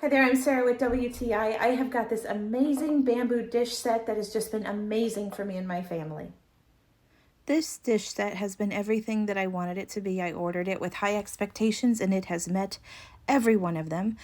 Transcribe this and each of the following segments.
Hi there, I'm Sarah with WTI. I have got this amazing bamboo dish set that has just been amazing for me and my family. This dish set has been everything that I wanted it to be. I ordered it with high expectations and it has met every one of them.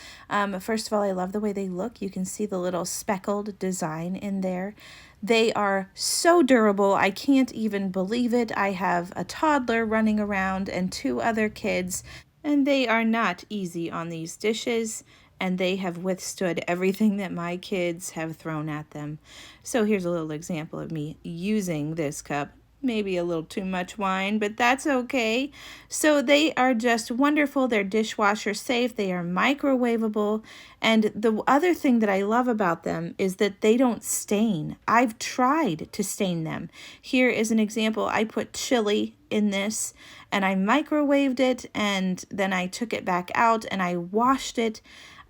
First of all, I love the way they look. You can see the little speckled design in there. They are so durable. I can't even believe it. I have a toddler running around and 2 other kids, and they are not easy on these dishes, and they have withstood everything that my kids have thrown at them. So here's a little example of me using this cup. Maybe a little too much wine, but that's okay. So they are just wonderful. They're dishwasher safe. They are microwavable. And the other thing that I love about them is that they don't stain. I've tried to stain them. Here is an example. I put chili in this and I microwaved it, and then I took it back out and I washed it.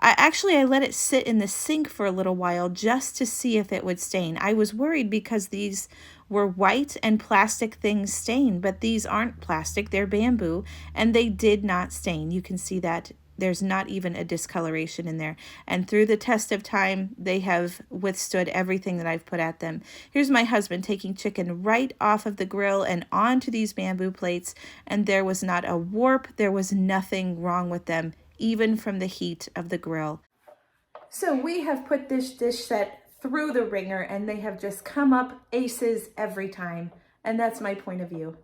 I let it sit in the sink for a little while just to see if it would stain. I was worried because these were white and plastic things stain, but these aren't plastic, they're bamboo, and they did not stain. You can see that there's not even a discoloration in there. And through the test of time, they have withstood everything that I've put at them. Here's my husband taking chicken right off of the grill and onto these bamboo plates, and there was not a warp, there was nothing wrong with them, even from the heat of the grill. So we have put this dish set through the ringer and they have just come up aces every time. And that's my point of view.